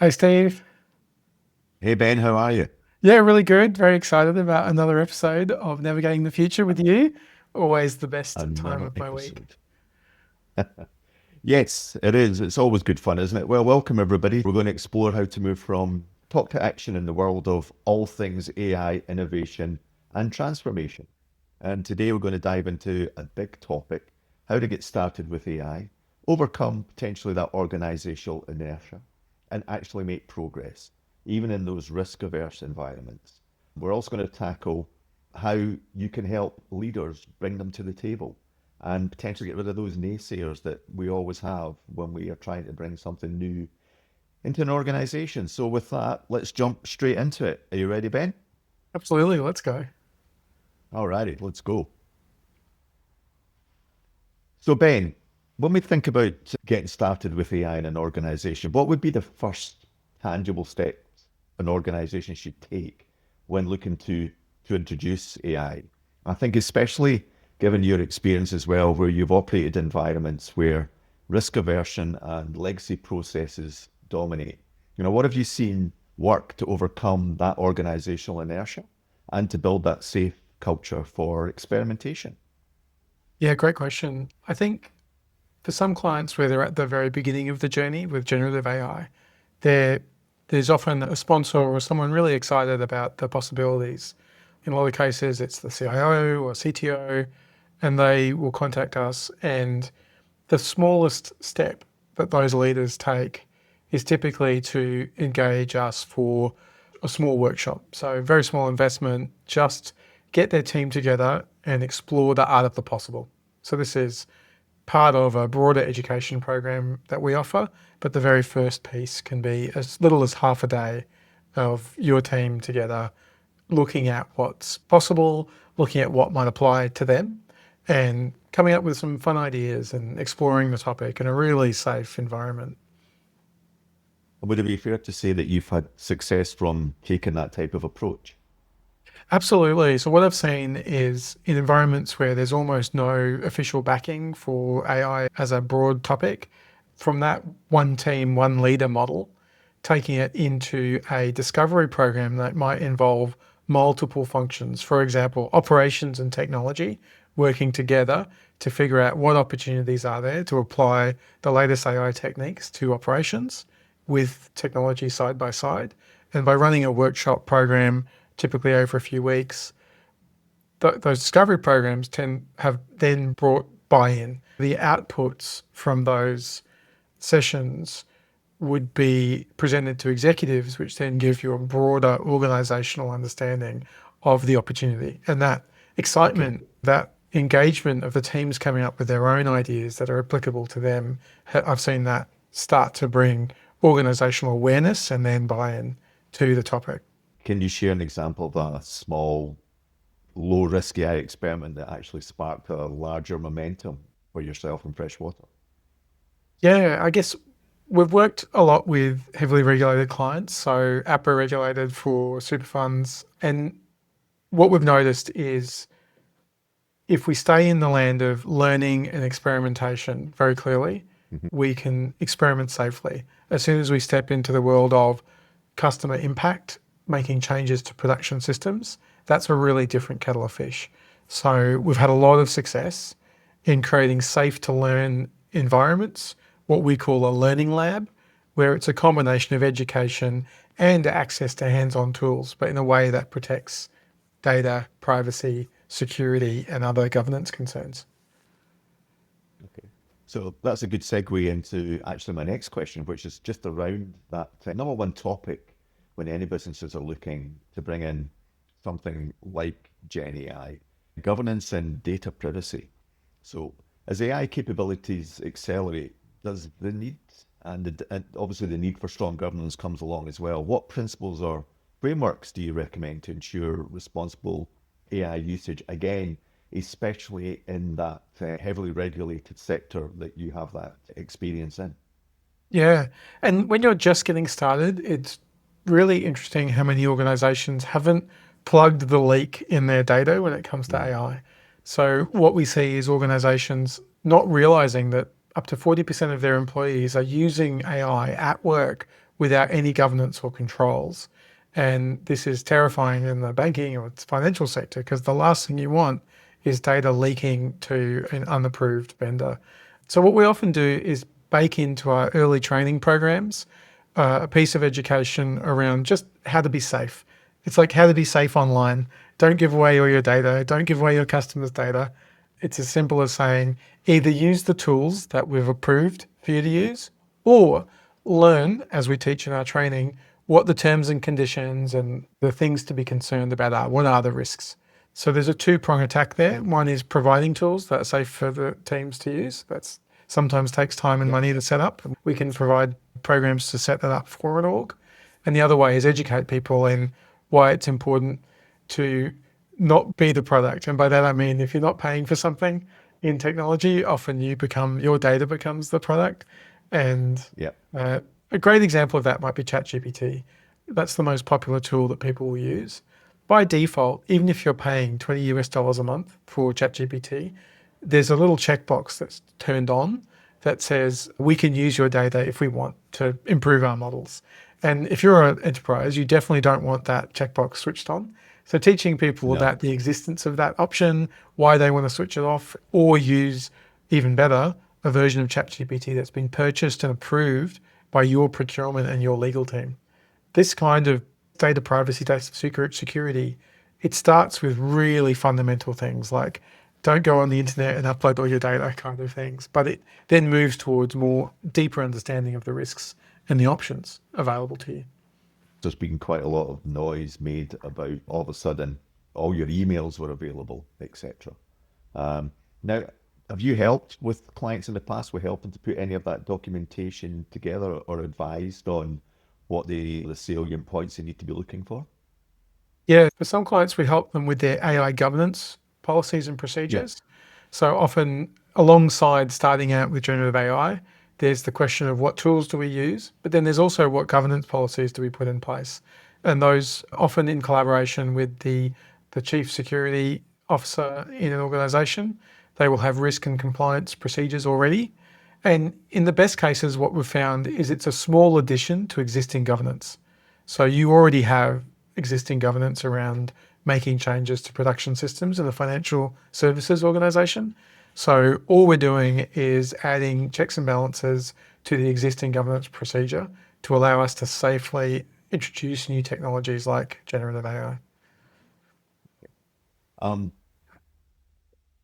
Hi, Steve. Hey Ben, how are you? Yeah, really good. Very excited about another episode of Navigating the Future with you. Always the best time Another of my week. episode. Yes, it is. It's always good fun, isn't it? Well, welcome everybody. We're going to explore how to move from talk to action in the world of all things AI, innovation, and transformation. And today we're going to dive into a big topic, how to get started with AI, overcome potentially that organizational inertia, and actually make progress, even in those risk-averse environments. We're also going to tackle how you can help leaders bring them to the table and potentially get rid of those naysayers that we always have when we are trying to bring something new into an organization. So, with that, let's jump straight into it. Are you ready, Ben? Absolutely. Let's go. Alrighty, let's go. So, Ben, when we think about getting started with AI in an organization, what would be the first tangible steps an organization should take when looking to introduce AI? I think, especially given your experience as well, where you've operated environments where risk aversion and legacy processes dominate. What have you seen work to overcome that organizational inertia and to build that safe culture for experimentation? Yeah, great question. I think for some clients where they're at the very beginning of the journey with generative AI, there there's often a sponsor or someone really excited about the possibilities. In a lot of cases, it's the CIO or CTO, and they will contact us. And the smallest step that those leaders take is typically to engage us for a small workshop. So, very small investment, just get their team together and explore the art of the possible. So, this is part of a broader education program that we offer, but the very first piece can be as little as half a day of your team together looking at what's possible, looking at what might apply to them, and coming up with some fun ideas and exploring the topic in a really safe environment. Would it be fair to say that you've had success from taking that type of approach? Absolutely. So, what I've seen is in environments where there's almost no official backing for AI as a broad topic, from that one team, one leader model, taking it into a discovery program that might involve multiple functions. For example, operations and technology working together to figure out what opportunities are there to apply the latest AI techniques to operations with technology side by side. And by running a workshop program, typically over a few weeks, those discovery programs tend have then brought buy-in. The outputs from those sessions would be presented to executives, which then give you a broader organizational understanding of the opportunity. And that Okay. excitement, that engagement of the teams coming up with their own ideas that are applicable to them, I've seen that start to bring organizational awareness and then buy-in to the topic. Can you share an example of a small, low risk AI experiment that actually sparked a larger momentum for yourself in Freshwater? Yeah, I guess we've worked a lot with heavily regulated clients, so APRA regulated for super funds. And what we've noticed is if we stay in the land of learning and experimentation very clearly, Mhm. we can experiment safely. As soon as we step into the world of customer impact, making changes to production systems, that's a really different kettle of fish. So we've had a lot of success in creating safe to learn environments, what we call a learning lab, where it's a combination of education and access to hands on tools, but in a way that protects data, privacy, security, and other governance concerns. Okay. So that's a good segue into actually my next question, which is just around that number one topic when any businesses are looking to bring in something like Gen AI, governance and data privacy. So as AI capabilities accelerate, does the need and obviously the need for strong governance comes along as well. What principles or frameworks do you recommend to ensure responsible AI usage? Again, especially in that heavily regulated sector that you have that experience in. Yeah. And when you're just getting started, it's really interesting how many organizations haven't plugged the leak in their data when it comes to Mm. AI. So, what we see is organizations not realizing that up to 40% of their employees are using AI at work without any governance or controls. And this is terrifying in the banking or financial sector because the last thing you want is data leaking to an unapproved vendor. So what we often do is bake into our early training programs a piece of education around just how to be safe. It's like how to be safe online. Don't give away all your data. Don't give away your customers' data. It's as simple as saying either use the tools that we've approved for you to use or learn, as we teach in our training, what the terms and conditions and the things to be concerned about are. What are the risks? So there's a two-prong attack there. One is providing tools that are safe for the teams to use. That's sometimes takes time and money to set up. We can provide programs to set that up for an org. And the other way is educate people in why it's important to not be the product. And by that I mean if you're not paying for something in technology, often your data becomes the product. And Yeah. a great example of that might be ChatGPT. That's the most popular tool that people will use. By default, even if you're paying $20 a month for ChatGPT, there's a little checkbox that's turned on that says we can use your data if we want to improve our models. And if you're an enterprise, you definitely don't want that checkbox switched on. So teaching people No. about the existence of that option, why they want to switch it off, or use, even better, a version of ChatGPT that's been purchased and approved by your procurement and your legal team. This kind of data privacy, data security, it starts with really fundamental things like don't go on the internet and upload all your data kind of things. But it then moves towards more deeper understanding of the risks and the options available to you. There's been quite a lot of noise made about all of a sudden all your emails were available, etc. Now, have you helped with clients in the past with helping to put any of that documentation together or advised on what the salient points they need to be looking for? Yeah, for some clients, we help them with their AI governance policies and Yeah. procedures. So often, alongside starting out with generative AI, there's the question of what tools do we use, but then there's also what governance policies do we put in place. And those often in collaboration with the chief security officer in an organization. They will have risk and compliance procedures already. And in the best cases, what we've found is it's a small addition to existing governance. So you already have existing governance around making changes to production systems in the financial services organization. So all we're doing is adding checks and balances to the existing governance procedure to allow us to safely introduce new technologies like generative AI. Um,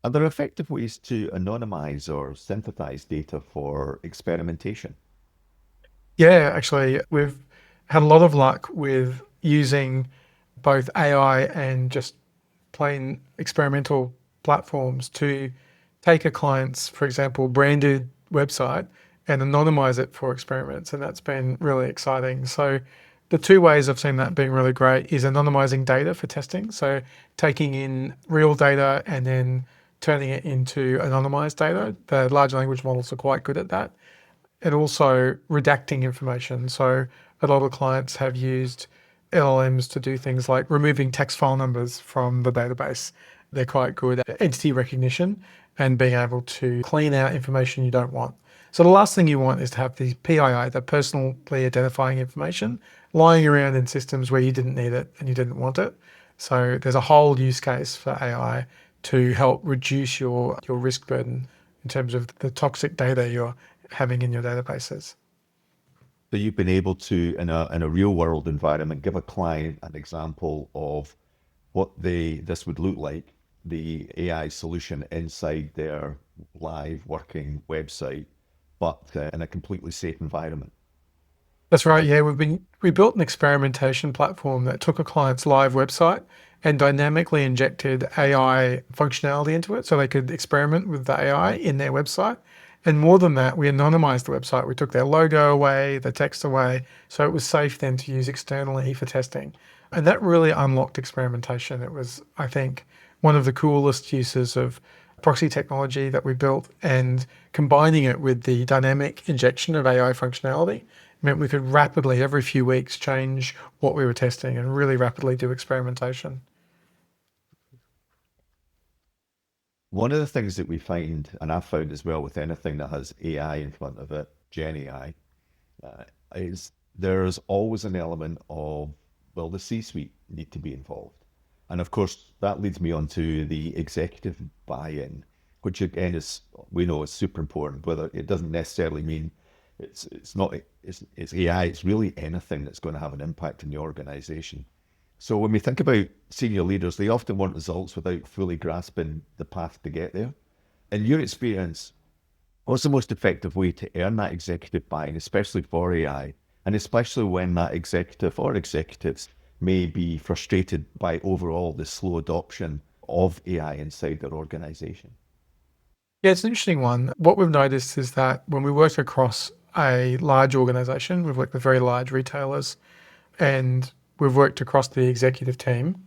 are there effective ways to anonymize or synthesize data for experimentation? Yeah, actually, we've had a lot of luck with using both AI and just plain experimental platforms to take a client's, for example, branded website and anonymize it for experiments. And that's been really exciting. So the two ways I've seen that being really great is anonymizing data for testing. So taking in real data and then turning it into anonymized data. The large language models are quite good at that, and also redacting information. So a lot of clients have used LLMs to do things like removing text file numbers from the database. They're quite good at entity recognition and being able to clean out information you don't want. So the last thing you want is to have the PII, the personally identifying information, lying around in systems where you didn't need it and you didn't want it. So there's a whole use case for AI to help reduce your risk burden in terms of the toxic data you're having in your databases. So you've been able to, in a real world environment, give a client an example of what this would look like, the AI solution inside their live working website, but in a completely safe environment. That's right. Yeah, we built an experimentation platform that took a client's live website and dynamically injected AI functionality into it so they could experiment with the AI in their website. And more than that, we anonymized the website. We took their logo away, the text away, so it was safe then to use externally for testing. And that really unlocked experimentation. It was, I think, one of the coolest uses of proxy technology that we built, and combining it with the dynamic injection of AI functionality meant we could rapidly, every few weeks, change what we were testing and really rapidly do experimentation. One of the things that we find, and I've found as well with anything that has AI in front of it, Gen AI, is there's always an element of, well, the C-suite need to be involved. And of course, that leads me on to the executive buy-in, which again is, we know is super important, whether it doesn't necessarily mean it's not, it's AI, it's really anything that's going to have an impact in the organization. So when we think about senior leaders, they often want results without fully grasping the path to get there. In your experience, what's the most effective way to earn that executive buy-in, especially for AI, and especially when that executive or executives may be frustrated by overall the slow adoption of AI inside their organization? Yeah, it's an interesting one. What we've noticed is that when we work across a large organization, we've worked with very large retailers, and we've worked across the executive team.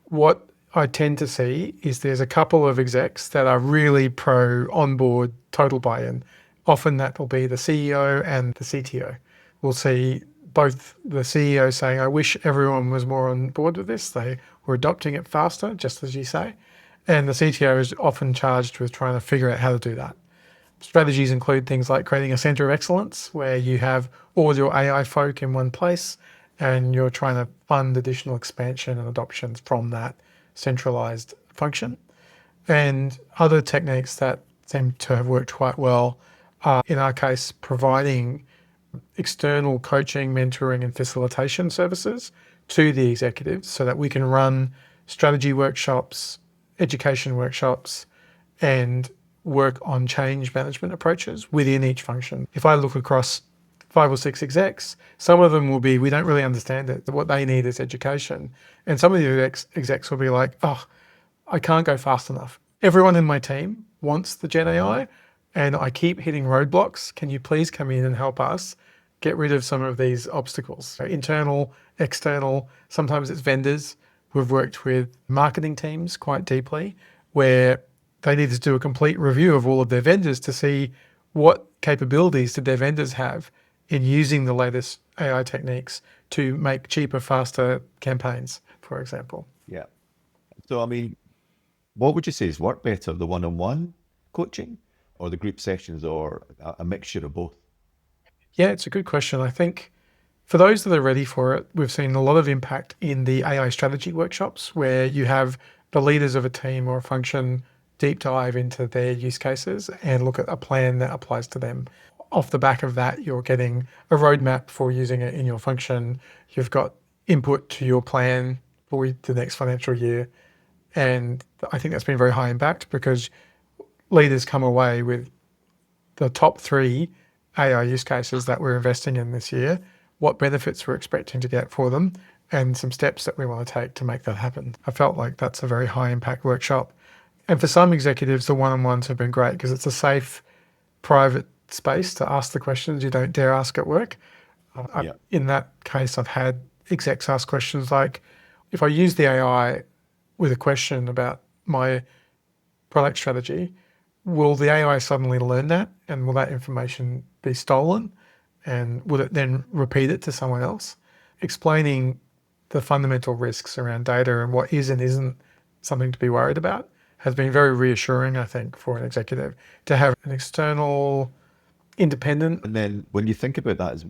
What I tend to see is there's a couple of execs that are really pro onboard total buy-in. Often that will be the CEO and the CTO. We'll see both the CEO saying, I wish everyone was more on board with this. They were adopting it faster, just as you say. And the CTO is often charged with trying to figure out how to do that. Strategies include things like creating a center of excellence where you have all your AI folk in one place and you're trying to fund additional expansion and adoptions from that centralized function. And other techniques that seem to have worked quite well are, in our case, providing external coaching, mentoring, and facilitation services to the executives so that we can run strategy workshops, education workshops, and work on change management approaches within each function. If I look across 5 or 6 execs, some of them will be, we don't really understand it. What they need is education. And some of the execs will be like, oh, I can't go fast enough. Everyone in my team wants the Gen AI and I keep hitting roadblocks. Can you please come in and help us get rid of some of these obstacles? So internal, external, sometimes it's vendors. We've worked with marketing teams quite deeply where they need to do a complete review of all of their vendors to see what capabilities did their vendors have in using the latest AI techniques to make cheaper, faster campaigns, for example. Yeah. So, I mean, what would you say is work better, the one-on-one coaching or the group sessions or a mixture of both? Yeah, it's a good question. I think for those that are ready for it, we've seen a lot of impact in the AI strategy workshops where you have the leaders of a team or a function deep dive into their use cases and look at a plan that applies to them. Off the back of that, you're getting a roadmap for using it in your function. You've got input to your plan for the next financial year. And I think that's been very high impact because leaders come away with the top 3 AI use cases that we're investing in this year, what benefits we're expecting to get for them, and some steps that we want to take to make that happen. I felt like that's a very high impact workshop. And for some executives, the one-on-ones have been great because it's a safe, private space to ask the questions you don't dare ask at work. Yeah. In that case, I've had execs ask questions like, if I use the AI with a question about my product strategy, will the AI suddenly learn that? And will that information be stolen? And will it then repeat it to someone else? Explaining the fundamental risks around data and what is and isn't something to be worried about has been very reassuring, I think, for an executive to have an external, independent. And then when you think about that, is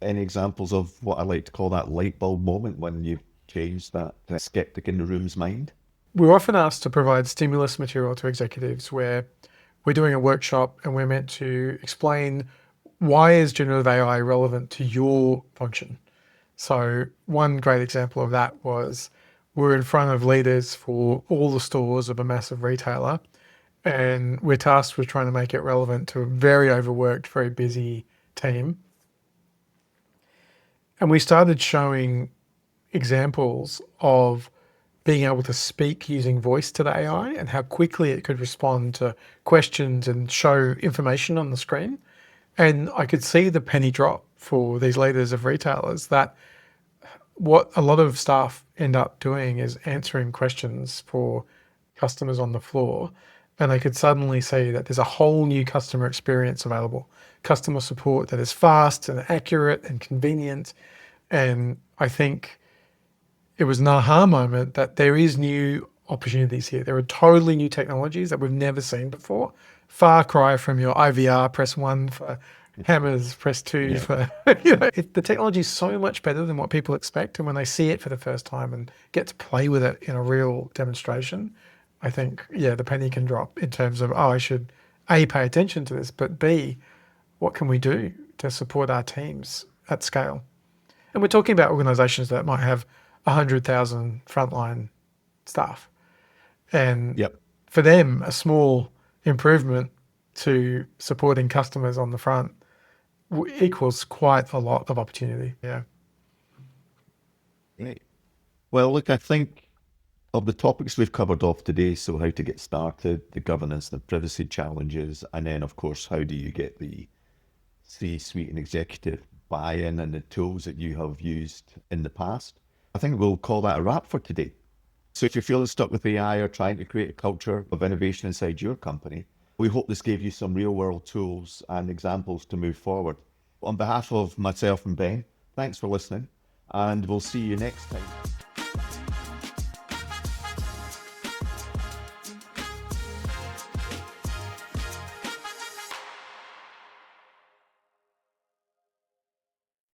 any examples of what I like to call that light bulb moment when you've changed that skeptic in the room's mind? We're often asked to provide stimulus material to executives where we're doing a workshop and we're meant to explain why is generative AI relevant to your function. So one great example of that was we're in front of leaders for all the stores of a massive retailer, and we're tasked with trying to make it relevant to a very overworked, very busy team. And we started showing examples of being able to speak using voice to the AI and how quickly it could respond to questions and show information on the screen. And I could see the penny drop for these leaders of retailers that what a lot of staff end up doing is answering questions for customers on the floor. And they could suddenly see that there's a whole new customer experience available, customer support that is fast and accurate and convenient. And I think it was an aha moment that there is new opportunities here. There are totally new technologies that we've never seen befar. Far cry from your IVR, press 1 for hammers, press two Yeah. for, the technology is so much better than what people expect. And when they see it for the first time and get to play with it in a real demonstration, I think, yeah, the penny can drop in terms of, oh, I should A, pay attention to this, but B, what can we do to support our teams at scale? And we're talking about organizations that might have 100,000 frontline staff. And Yep. for them, a small improvement to supporting customers on the front equals quite a lot of opportunity. Yeah. Great. Well, look, I think of the topics we've covered off today, so how to get started, the governance, the privacy challenges, and then, of course, how do you get the C-suite and executive buy-in and the tools that you have used in the past. I think we'll call that a wrap for today. So if you're feeling stuck with AI or trying to create a culture of innovation inside your company, we hope this gave you some real-world tools and examples to move forward. On behalf of myself and Ben, thanks for listening, and we'll see you next time.